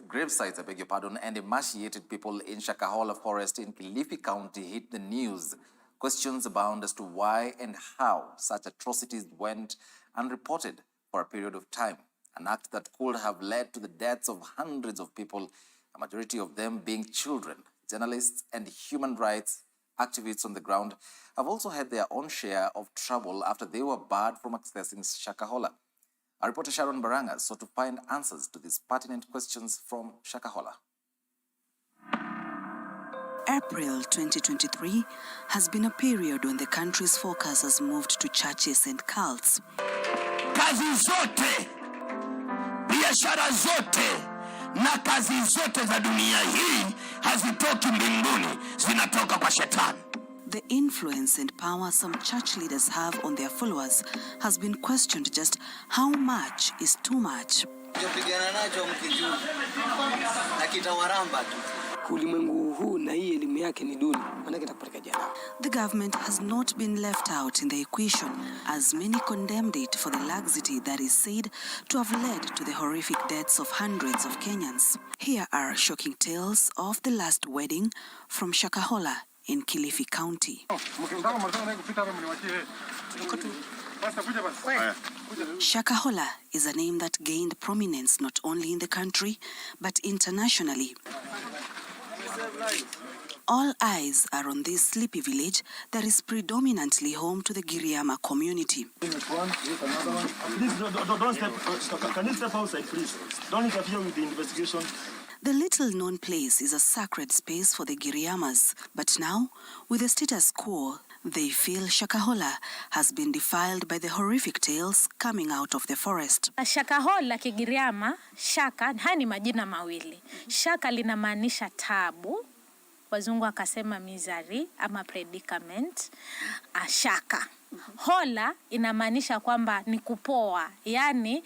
grave sites, and emaciated people in Shakahola Forest in Kilifi County hit the news. Questions abound as to why and how such atrocities went unreported for a period of time. An act that could have led to the deaths of hundreds of people, a majority of them being children. Journalists and human rights activists on the ground have also had their own share of trouble after they were barred from accessing Shakahola. Our reporter Sharon Barang'a sought to find answers to these pertinent questions from Shakahola. April 2023 has been a period when the country's focus has moved to churches and cults. Kazi zote, biashara zote, na kazi zote za dunia hii hazitoki mbinguni, zinatoka kwa shetani. The influence and power some church leaders have on their followers has been questioned. Just how much is too much? The government has not been left out in the equation, as many condemned it for the laxity that is said to have led to the horrific deaths of hundreds of Kenyans. Here are shocking tales of the last wedding from Shakahola in Kilifi County. Shakahola is a name that gained prominence not only in the country, but internationally. All eyes are on this sleepy village that is predominantly home to the Giriama community. Please, can you step outside, please? Don't interfere with the investigation. The little-known place is a sacred space for the Giriamas, but now, with the status quo, they feel Shakahola has been defiled by the horrific tales coming out of the forest. Shakahola Kigiriama, Shaka, haya ni majina mawili. Shaka linamaanisha tabu, wazungu akasema misery ama predicament. Shaka hola inamaanisha kwamba ni kupoa, yani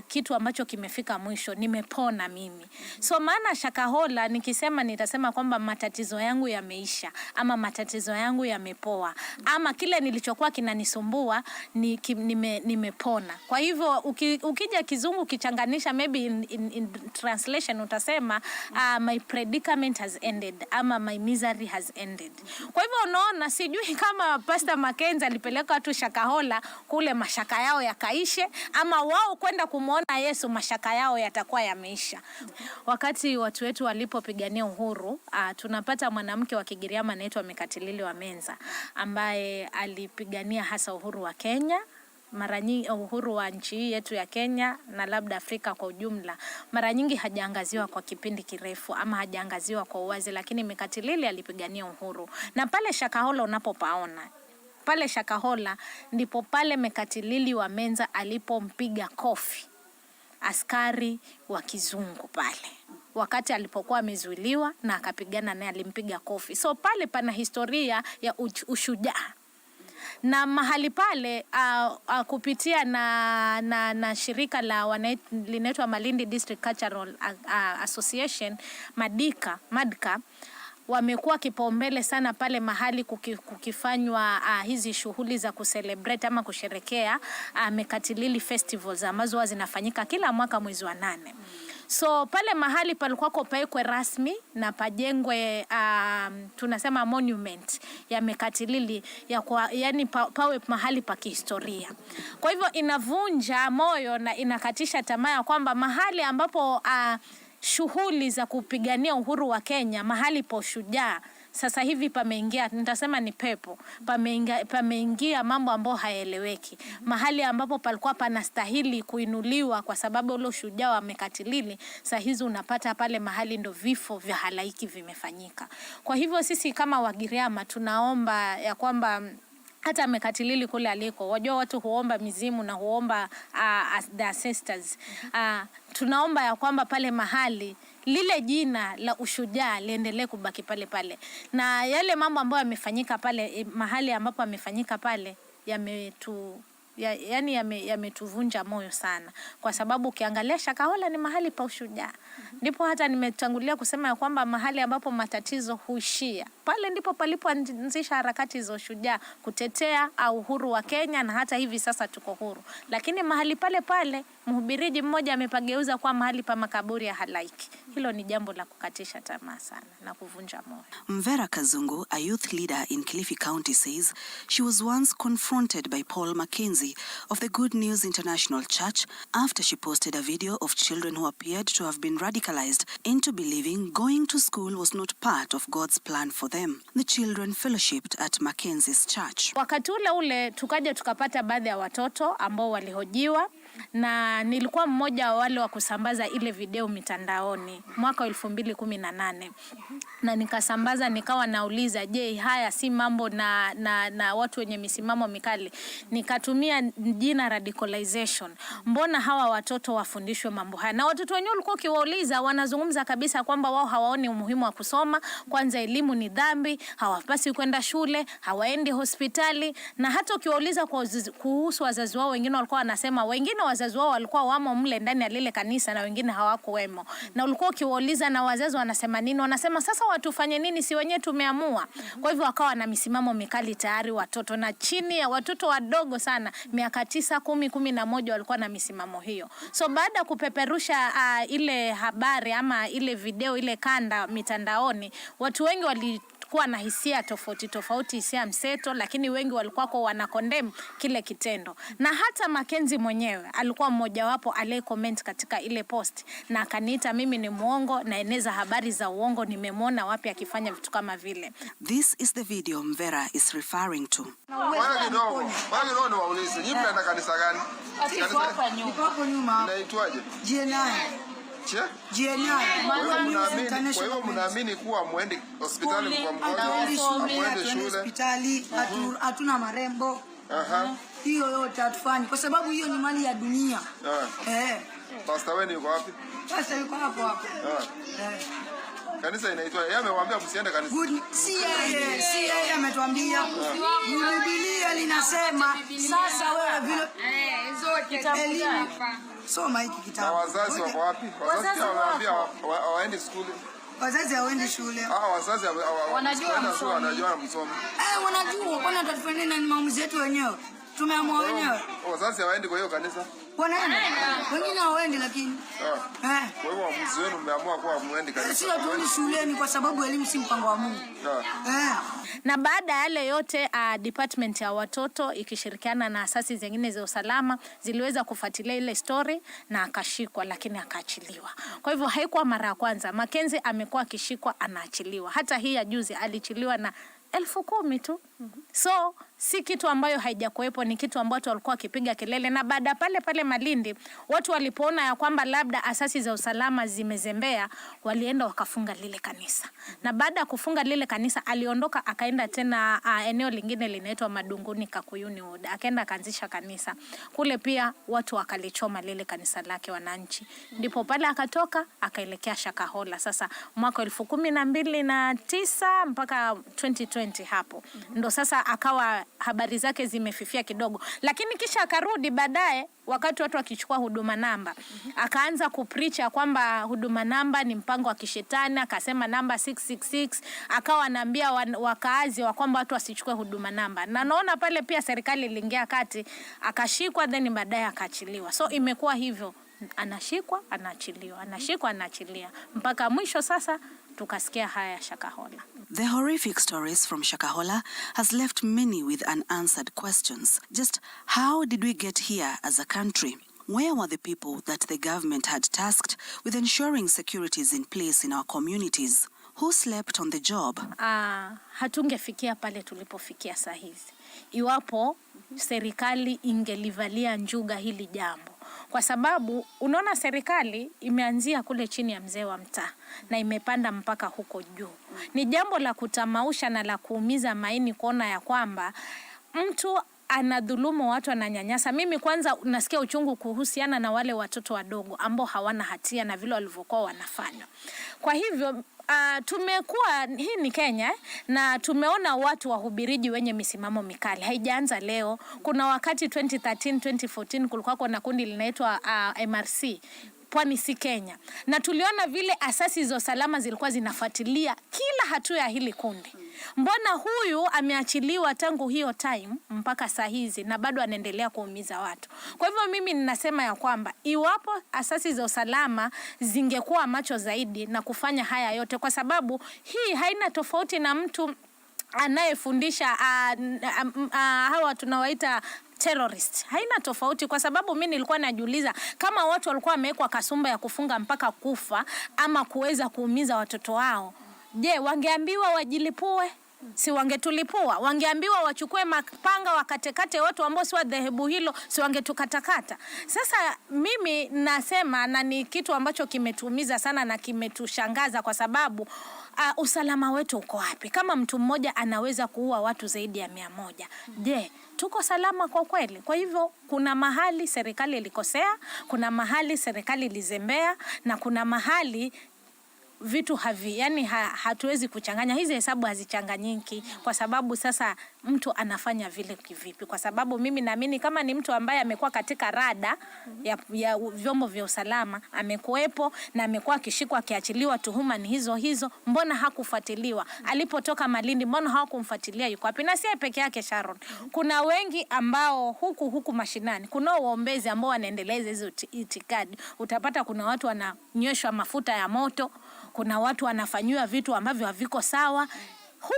kitu ambacho kimefika mwisho, nimepona mimi. So maana Shakahola nikisema nitasema kwamba matatizo yangu yameisha, ama matatizo yangu yamepoa, ama kile nilichokuwa kinanisumbua nimepona. Kwa hivyo ukija kizungu kichanganisha, maybe in translation utasema my predicament has ended, ama my misery has ended. Kwa hivyo unaona, sijui kama Paul Mackenzie alipeleka watu Shakahola kule mashaka yao yakaishe, ama wao kwenda kumuona Yesu mashaka yao yatakuwa yameisha. Wakati watu wetu walipopigania uhuru, tunapata mwanamke wa Kigiriama anaitwa Mekatilili wa Menza, ambaye alipigania hasa uhuru wa Kenya, mara nyingi uhuru wa nchi yetu ya Kenya na labda Afrika kwa ujumla. Mara nyingi hajaangaziwa kwa kipindi kirefu, ama hajaangaziwa kwa uwazi, lakini Mekatilili alipigania uhuru. Na pale Shakahola unapopaona, pale Shakahola ndipo pale Mekatilili wa Menza alipompiga kofi askari wa kizungu pale, wakati alipokuwa amezuiliwa na akapigana naye, alimpiga kofi. So pale pana historia ya ushujaa. Na mahali pale kupitia na shirika la linaitwa Malindi District Cultural Association, Madika, wamekuwa kipaumbele sana pale mahali kukifanywa hizi shughuli za kucelebrate ama kusherekea Mekatilili festivals ambazo zinafanyika kila mwaka mwezi wa 8. So pale mahali palikuwa kopekwe rasmi na pajengwe tunasema monument ya Mekatilili, yani pawe mahali pa kihistoria. Kwa hivyo inavunja moyo na inakatisha tamaa kwamba mahali ambapo shughuli za kupigania uhuru wa Kenya, mahali pa ushujaa, sasa hivi pameingia, nitasema ni pepo, pameingia mambo ambayo hayaeleweki. Mahali ambapo palikuwa panastahili kuinuliwa kwa sababu ule ushujaa wa Mekatilili, sasa hizi unapata pale mahali ndo vifo vya halaiki vimefanyika. Kwa hivyo sisi kama Wagiriama tunaomba ya kwamba hata Mekatilili kule aliko, wajua watu huomba mizimu na huomba the ancestors. Tunaomba ya kwamba pale mahali lile jina la ushujaa liendelee kubaki pale pale. Na yale mambo ambayo yamefanyika pale mahali ambapo yamefanyika pale yani yametuvunja moyo sana, kwa sababu ukiangalia Shakahola ni mahali pa ushujaa. Ndipo hata nimetangulia kusema ya kwamba mahali ambapo matatizo huishia, pale ndipo palipoanzisha harakati za ushujaa kutetea uhuru wa Kenya, na hata hivi sasa tuko huru. Lakini mahali pale pale mhubiriji mmoja amepageuza kwa mahali pa makaburi ya halaiki. Hilo ni jambo la kukatisha tamaa sana na kuvunja moyo. Mvera Kazungu, a youth leader in Kilifi County, says she was once confronted by Paul Mackenzie of the Good News International Church after she posted a video of children who appeared to have been radicalized into believing going to school was not part of God's plan for them. The children fellowshipped at Mackenzie's church. Wakati ule tukaja tukapata baadhi ya watoto ambao walihojiwa, na nilikuwa mmoja wa wale wa kusambaza ile video mitandaoni mwaka 2018. Na nikasambaza, nikawa nauliza, je, haya si mambo na watu wenye misimamo mikali? Nikatumia jina Radicalization. Mbona hawa watoto wafundishwe mambo haya? Na watoto wenyewe ulikuwa ukiwauliza wanazungumza kabisa kwamba wao hawaoni umuhimu wa kusoma. Kwanza elimu ni dhambi, hawapasi kwenda shule, hawaendi hospitali. Na hata ukiwauliza kuhusu wazazi wao, wengine walikuwa wanasema wengine wazazi wao walikuwa wamo mle ndani ya lile kanisa na wengine hawakuwemo. Na ulikuwa ukiwauliza na wazazi wanasema nini? Wanasema sasa watufanye nini, si wenyewe tumeamua. Kwa hivyo wakawa na misimamo mikali tayari watoto, na chini ya watoto wadogo sana miaka 9, 10, 11 walikuwa na misimamo hiyo. So baada ya kupeperusha ile habari ama ile video, ile kanda mitandaoni, watu wengi walikuwa na hisia tofauti, hisia mseto, lakini wengi walikuwa wana condemn kile kitendo. Na hata Mackenzie mwenyewe alikuwa mmoja wapo aliye comment katika ile post, na akaniita mimi ni muongo, naeneza habari za uongo, nimemwona wapi akifanya vitu kama vile. This is the video Mvera is referring to. Wale waulize, nyinyi mnaenda kanisa gani? Hapo nyuma. Inaitwaje? Kwa hiyo mnaamini kuwa muende hospitali kwa mgonjwa, muende shule, hospitali, hatuna marembo. Hiyo yote hatufanyi kwa sababu hiyo ni mali ya dunia. Pastor wewe yuko wapi? Pastor yuko hapo. Kanisa inaitwa, yeye amewaambia msiende kanisa. Si yeye ametuambia. Biblia linasema sasa wewe vile zote hapa. Soma hiki kitabu. Na wazazi wako wapi? Wazazi wamewaambia waende shule. Wazazi hawaendi shule. Wazazi wanajua msomo. Wanajua msomo. Wanajua, kwani tatufanyia nini? Maamuzi yetu wenyewe. Tumeamua wenyewe. Wazazi hawaendi kwa hiyo kanisa? Wanaenda. Wengine hawaendi lakini. Kwa hiyo waamuzi wenu mmeamua kuwa muende kanisa. Sio tu shuleni kwa sababu elimu si mpango wa Mungu. Na baada ya yale yote department ya watoto ikishirikiana na asasi zingine za usalama ziliweza kufuatilia ile story, na akashikwa lakini akaachiliwa. Kwa hivyo haikuwa mara ya kwanza. Mackenzie amekuwa akishikwa anaachiliwa. Hata hii ya juzi aliachiliwa na 10,000 tu. So si kitu ambayo haijakuepo, ni kitu ambacho walikuwa wakipiga kelele. Na baada pale Malindi, watu walipoona ya kwamba labda asasi za usalama zimezembea, walienda wakafunga lile kanisa. Na baada ya kufunga lile kanisa, aliondoka akaenda tena eneo lingine linaitwa Madunguni Kakuyuni Ward. Akaenda akaanzisha kanisa. Kule pia watu wakalichoma lile kanisa lake wananchi. Ndipo pale akatoka akaelekea Shakahola. Sasa mwaka 2019 mpaka 2020 hapo. Ndo sasa akawa habari zake zimefifia kidogo, lakini kisha akarudi baadaye wakati watu wakichukua huduma namba. Akaanza kupreach kwamba huduma namba ni mpango wa kishetani, akasema namba 666, akawa anaambia wakaazi wa kwamba watu wasichukue huduma namba. Na naona pale pia serikali iliingia kati, akashikwa then baadaye akaachiliwa. So imekuwa hivyo, anashikwa anaachiliwa, anashikwa anaachilia, mpaka mwisho sasa tukasikia haya Shakahola. The horrific stories from Shakahola has left many with unanswered questions. Just how did we get here as a country? Where were the people that the government had tasked with ensuring security is in place in our communities? Who slept on the job? Hatungefikia pale tulipofikia saa hizi iwapo serikali ingelivalia njuga hili jambo. Kwa sababu unaona serikali imeanzia kule chini ya mzee wa mtaa na imepanda mpaka huko juu. Ni jambo la kutamausha na la kuumiza maini kuona ya kwamba mtu anadhulumu watu, ananyanyasa. Mimi kwanza nasikia uchungu kuhusiana na wale watoto wadogo ambao hawana hatia na vile walivyokuwa wanafanya. Kwa hivyo tumekuwa, hii ni Kenya, na tumeona watu wahubiriji wenye misimamo mikali. Haijaanza leo. Kuna wakati 2013, 2014 kulikuwa kuna kundi linaitwa MRC, Pwani si Kenya. Na tuliona vile asasi za usalama zilikuwa zinafuatilia kila hatua ya hili kundi. Mbona huyu ameachiliwa tangu hiyo time mpaka saa hizi na bado anaendelea kuumiza watu? Kwa hivyo mimi ninasema ya kwamba iwapo asasi za usalama zingekuwa macho zaidi na kufanya haya yote, kwa sababu hii haina tofauti na mtu anayefundisha hawa tunawaita terrorist. Haina tofauti, kwa sababu mimi nilikuwa najiuliza kama watu walikuwa wamewekwa kasumba ya kufunga mpaka kufa ama kuweza kuumiza watoto wao, je, wangeambiwa wajilipue? Si wangetulipua? Wangeambiwa wachukue mapanga wakatekate watu ambao si wa dhehebu hilo, si wangetukatakata? Sasa mimi nasema, na ni kitu ambacho kimetuumiza sana na kimetushangaza, kwa sababu usalama wetu uko wapi? Kama mtu mmoja anaweza kuua watu zaidi ya 100, je, tuko salama kwa kweli? Kwa hivyo kuna mahali serikali ilikosea, kuna mahali serikali ilizembea, na kuna mahali vitu hatuwezi kuchanganya. Hizi hesabu hazichanganyiki, kwa sababu sasa mtu anafanya vile kivipi? Kwa sababu mimi naamini kama ni mtu ambaye amekuwa katika rada ya vyombo vya usalama, amekuepo na amekuwa akishikwa akiachiliwa, tuhuma ni hizo, mbona hakufuatiliwa? Alipotoka Malindi, mbona hawakumfuatilia? Yuko wapi? Na si peke yake Sharon, kuna wengi ambao huku mashinani, kuna waombezi ambao wanaendeleza hizo itikadi. Utapata kuna watu wananyweshwa mafuta ya moto, kuna watu wanafanywa vitu ambavyo haviko sawa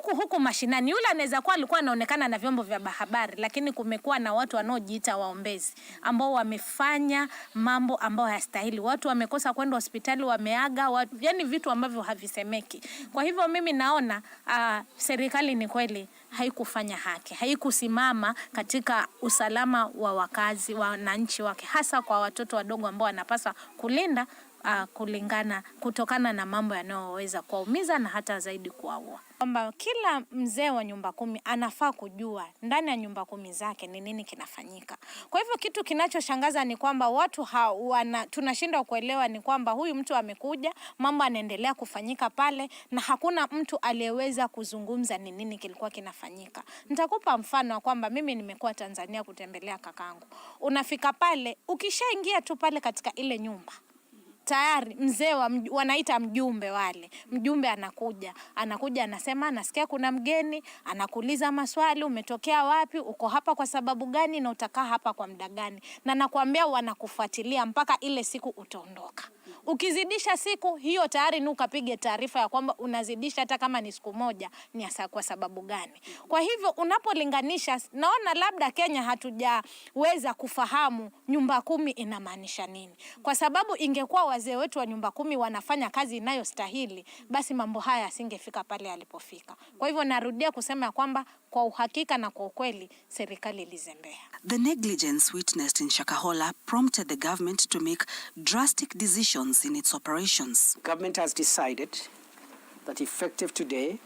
huku mashinani. Yule anaweza kuwa alikuwa anaonekana na vyombo vya habari, lakini kumekuwa na watu wanaojiita waombezi ambao wamefanya mambo ambayo hayastahili. Watu wamekosa kwenda hospitali, wameaga watu, yani vitu ambavyo havisemeki. Kwa hivyo mimi naona serikali ni kweli haikufanya haki, haikusimama katika usalama wa wakazi, wananchi wake, hasa kwa watoto wadogo ambao wanapaswa kulinda kutokana na mambo yanayoweza kuwaumiza na hata zaidi kuwaua. Kwamba kila mzee wa nyumba 10 anafaa kujua ndani ya nyumba 10 zake ni nini kinafanyika. Kwa hivyo kitu kinachoshangaza ni kwamba watu tunashindwa kuelewa ni kwamba huyu mtu amekuja, mambo yanaendelea kufanyika pale, na hakuna mtu aliyeweza kuzungumza ni nini kilikuwa kinafanyika. Nitakupa mfano kwamba mimi nimekuwa Tanzania kutembelea kakangu. Unafika pale, ukishaingia tu pale katika ile nyumba, tayari mzee wanaita mjumbe wale. Mjumbe anakuja anasema nasikia kuna mgeni, anakuuliza maswali, umetokea wapi, uko hapa kwa sababu gani, na utakaa hapa kwa muda gani, na nakwambia wanakufuatilia mpaka ile siku utaondoka. Ukizidisha siku hiyo tayari ni ukapige taarifa ya kwamba unazidisha, hata kama ni siku moja, ni kwa sababu gani. Kwa hivyo unapolinganisha, naona labda Kenya hatujaweza kufahamu nyumba 10 inamaanisha nini. Kwa sababu ingekuwa wazee wetu wa nyumba 10 wanafanya kazi inayostahili, basi mambo haya yasingefika pale alipofika. Kwa hivyo narudia kusema kwamba kwa uhakika na kwa ukweli serikali ilizembea. The negligence witnessed in Shakahola prompted the government to make drastic decisions in its operations. Government has decided that effective today,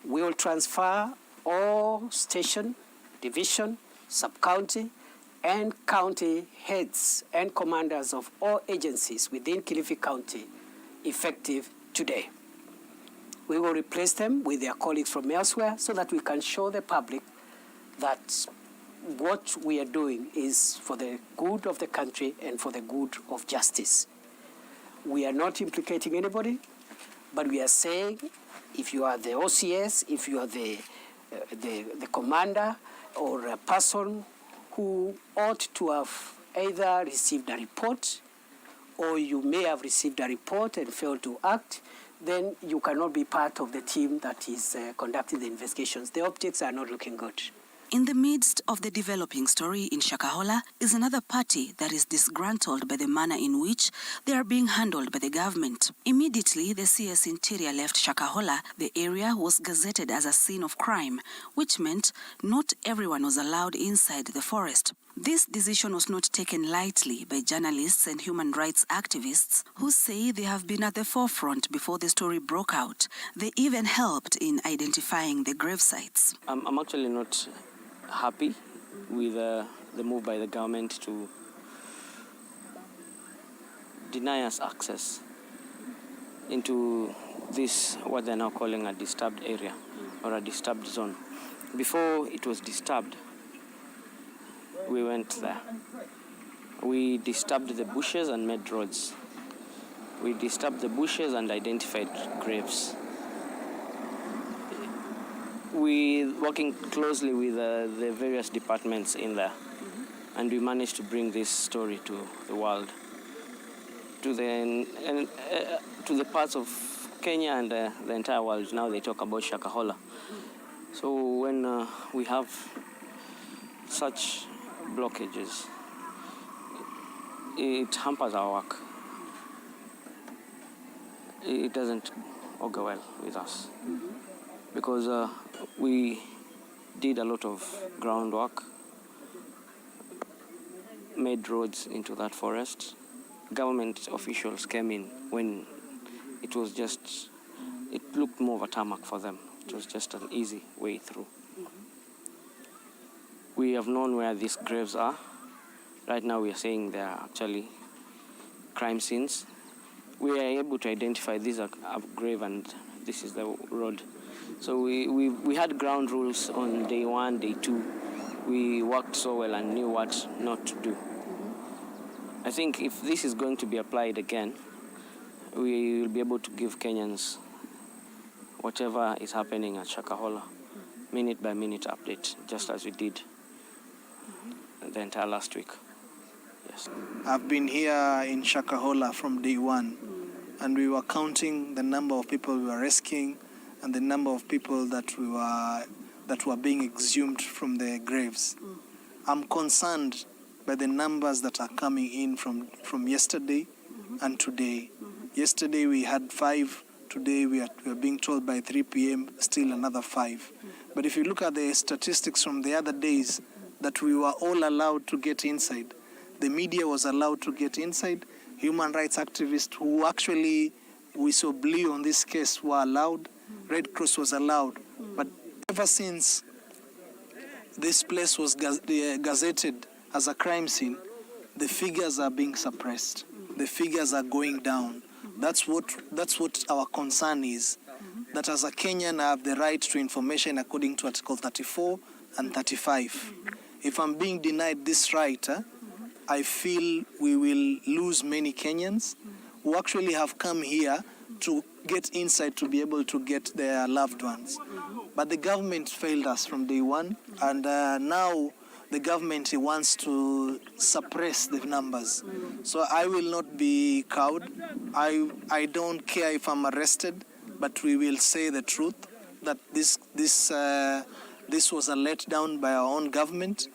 we will transfer all station, division, sub-county, and county heads and commanders of all agencies within Kilifi County effective today. We will replace them with their colleagues from elsewhere so that we can show the public that what we are doing is for the good of the country and for the good of justice. We are not implicating anybody, but we are saying if you are the OCS, if you are the commander or a person who ought to have either received a report or you may have received a report and failed to act, then you cannot be part of the team that is conducting the investigations. The optics are not looking good. In the midst of the developing story in Shakahola is another party that is disgruntled by the manner in which they are being handled by the government. Immediately, the CS Interior left Shakahola, the area was gazetted as a scene of crime, which meant not everyone was allowed inside the forest. This decision was not taken lightly by journalists and human rights activists who say they have been at the forefront before the story broke out. They even helped in identifying the grave sites. I'm actually not happy with the move by the government to deny us access into this, what they're now calling a disturbed area or a disturbed zone. Before it was disturbed, we went there. We disturbed the bushes and made roads. We disturbed the bushes and identified graves. We working closely with the various departments in there, and we managed to bring this story to the world, to the parts of Kenya and the entire world. Now they talk about Shakahola. So when we have such blockages, it hampers our work. It doesn't go well with us because we did a lot of groundwork, made roads into that forest. Government officials came in when it looked more of a tarmac for them. It was just an easy way through. We have known where these graves are. Right now we are saying they are actually crime scenes. We are able to identify this is a grave and this is the road. So we had ground rules on day 1, day 2. We worked so well and knew what not to do. I think if this is going to be applied again, we will be able to give Kenyans whatever is happening at Shakahola, minute by minute update, just as we did the entire last week. Yes. I've been here in Shakahola from day 1, and we were counting the number of people we were rescuing and the number of people that were being exhumed from their graves. I'm concerned by the numbers that are coming in from yesterday and today. Yesterday we had 5. Today we are being told by 3 p.m. still another 5. But if you look at the statistics from the other days that we were all allowed to get inside, the media was allowed to get inside, human rights activists who actually we saw blue on this case were allowed, Red Cross was allowed. But ever since this place was gazetted as a crime scene, the figures are being suppressed. The figures are going down. That's what our concern is. That as a Kenyan, I have the right to information according to Article 34 and 35. If I'm being denied this right, I feel we will lose many Kenyans who actually have come here to get inside to be able to get their loved ones. But the government failed us from day 1, and now the government wants to suppress the numbers. So I will not be cowed. I don't care if I'm arrested, but we will say the truth, that this was a letdown by our own government,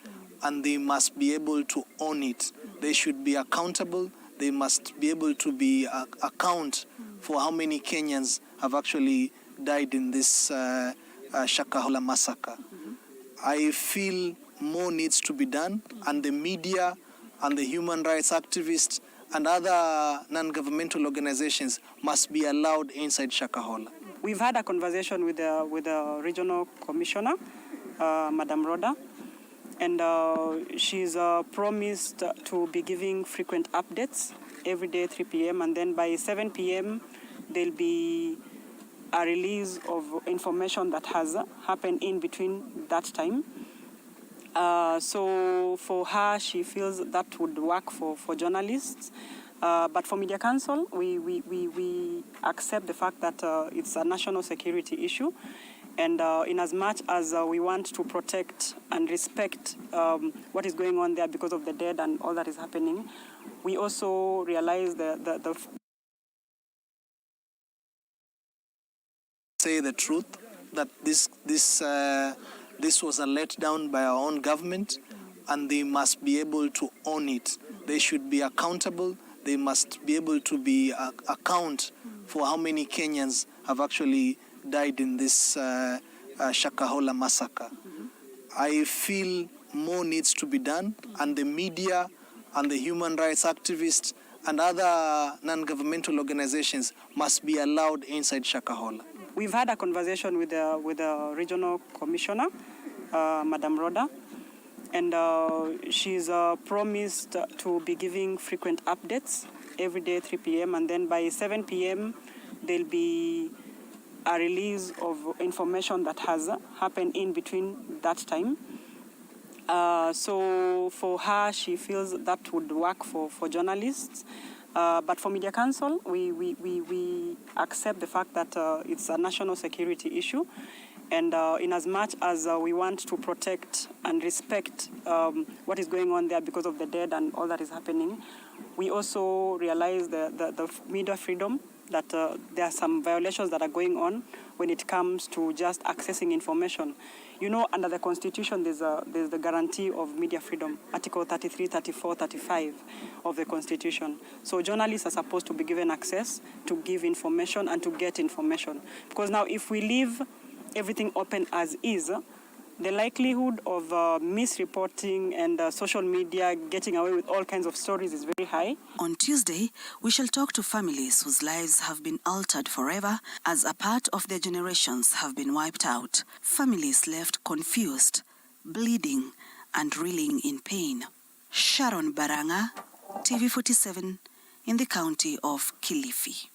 and they must be able to own it. They should be accountable. They must be able to be account for how many Kenyans have actually died in this Shakahola Massacre. I feel more needs to be done, and the media and the human rights activists and other non-governmental organizations must be allowed inside Shakahola. We've had a conversation with the regional commissioner, Madam Rhoda, and she's promised to be giving frequent updates every day 3 p.m. and then by 7 p.m. there'll be a release of information that has happened in between that time. So for her, she feels that would work for journalists. But for Media Council, we accept the fact that it's a national security issue. And in as much as we want to protect and respect what is going on there because of the dead and all that is happening, we also realize the say the truth, that this was a letdown by our own government, and they must be able to own it. They should be accountable. They must be able to be account for how many Kenyans have actually died in this Shakahola Massacre. I feel more needs to be done, and the media and the human rights activists and other non-governmental organizations must be allowed inside Shakahola. We've had a conversation with the regional commissioner, Madam Rhoda, and she's promised to be giving frequent updates every day 3 p.m. and then by 7 p.m. there'll be a release of information that has happened in between that time. So for her, she feels that would work for journalists. But for Media Council, we accept the fact that it's a national security issue. And in as much as we want to protect and respect what is going on there because of the dead and all that is happening, we also realize the media freedom, that there are some violations that are going on when it comes to just accessing information. You know, under the Constitution, there's the guarantee of media freedom, Article 33, 34, 35 of the Constitution. So journalists are supposed to be given access to give information and to get information. Because now if we leave everything open as is, the likelihood of misreporting and social media getting away with all kinds of stories is very high. On Tuesday, we shall talk to families whose lives have been altered forever as a part of their generations have been wiped out. Families left confused, bleeding, and reeling in pain. Sharon Barang'a, TV 47, in the county of Kilifi.